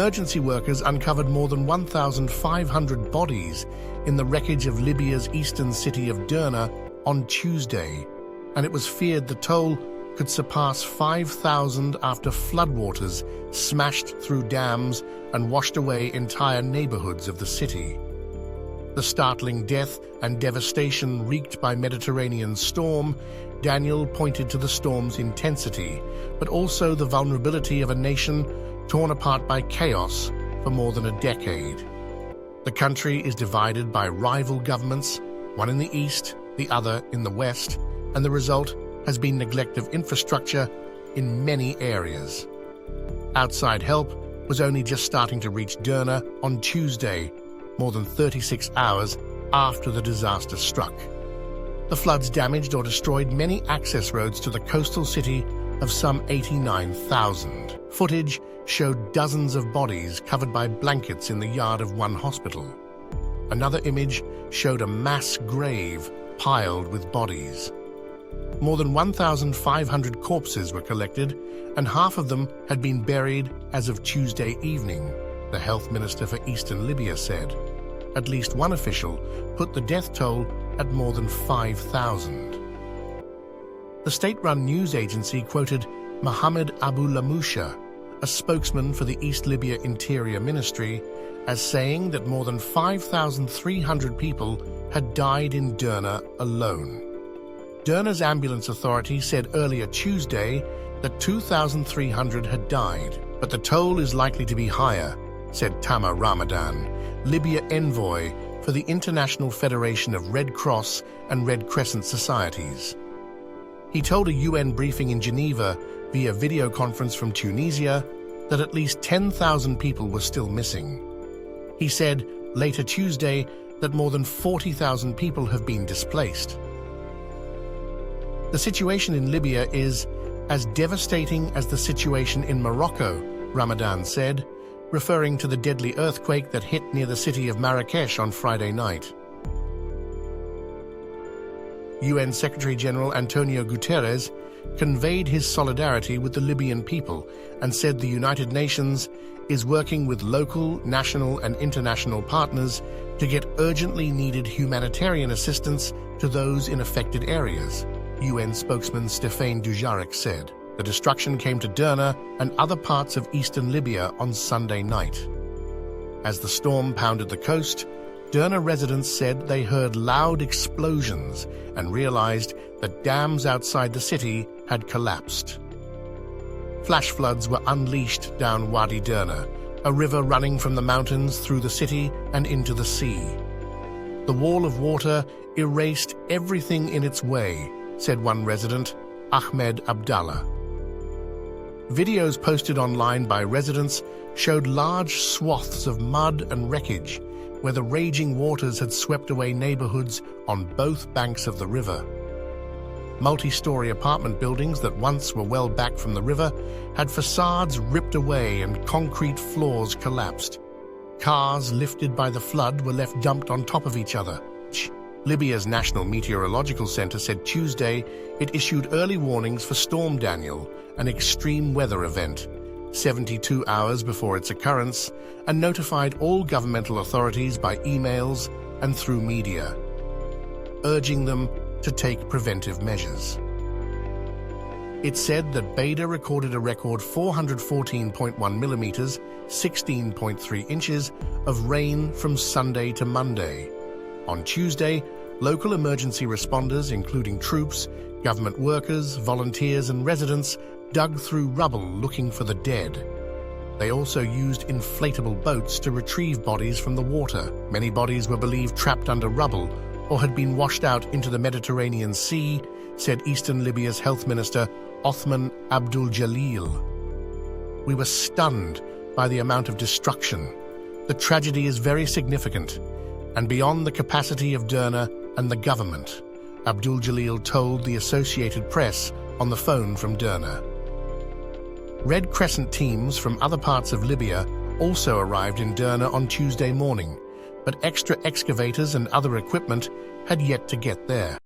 emergency workers uncovered more than 1,500 bodies in the wreckage of Libya's eastern city of Derna on Tuesday, and it was feared the toll could surpass 5,000 after floodwaters smashed through dams and washed away entire neighborhoods of the city. The startling death and devastation wreaked by Mediterranean storm, Daniel pointed to the storm's intensity, but also the vulnerability of a nation torn apart by chaos for more than a decade. The country is divided by rival governments, one in the east, the other in the west, and the result has been neglect of infrastructure in many areas. Outside help was only just starting to reach Derna on Tuesday, more than 36 hours after the disaster struck. The floods damaged or destroyed many access roads to the coastal city of some 89,000. Footage showed dozens of bodies covered by blankets in the yard of one hospital. Another image showed a mass grave piled with bodies. More than 1,500 corpses were collected, and half of them had been buried as of Tuesday evening, the health minister for eastern Libya said. At least one official put the death toll at more than 5,000. The state-run news agency quoted Mohammed Abu Lamusha, a spokesman for the East Libya Interior Ministry, as saying that more than 5,300 people had died in Derna alone. Derna's ambulance authority said earlier Tuesday that 2,300 had died, but the toll is likely to be higher, said Tamar Ramadan, Libya envoy for the International Federation of Red Cross and Red Crescent Societies. He told a UN briefing in Geneva via video conference from Tunisia that at least 10,000 people were still missing. He said later Tuesday that more than 40,000 people have been displaced. The situation in Libya is as devastating as the situation in Morocco, Ramadan said, referring to the deadly earthquake that hit near the city of Marrakesh on Friday night. UN Secretary-General Antonio Guterres conveyed his solidarity with the Libyan people and said the United Nations is working with local, national and international partners to get urgently needed humanitarian assistance to those in affected areas, UN spokesman Stéphane Dujarric said. The destruction came to Derna and other parts of eastern Libya on Sunday night. As the storm pounded the coast, Derna residents said they heard loud explosions and realized that dams outside the city had collapsed. Flash floods were unleashed down Wadi Derna, a river running from the mountains through the city and into the sea. The wall of water erased everything in its way, said one resident, Ahmed Abdallah. Videos posted online by residents showed large swaths of mud and wreckage where the raging waters had swept away neighborhoods on both banks of the river. Multi-story apartment buildings that once were well back from the river had facades ripped away and concrete floors collapsed. Cars lifted by the flood were left dumped on top of each other. Libya's National Meteorological Center said Tuesday it issued early warnings for Storm Daniel, an extreme weather event, 72 hours before its occurrence, and notified all governmental authorities by emails and through media, urging them to take preventive measures. It said that Beda recorded a record 414.1 millimeters, 16.3 inches of rain from Sunday to Monday. On Tuesday, local emergency responders, including troops, government workers, volunteers and residents, dug through rubble looking for the dead. They also used inflatable boats to retrieve bodies from the water. Many bodies were believed trapped under rubble or had been washed out into the Mediterranean Sea, said Eastern Libya's health minister Othman Abdul Jalil. We were stunned by the amount of destruction. The tragedy is very significant and beyond the capacity of Derna and the government, Abdul Jalil told the Associated Press on the phone from Derna. Red Crescent teams from other parts of Libya also arrived in Derna on Tuesday morning, but extra excavators and other equipment had yet to get there.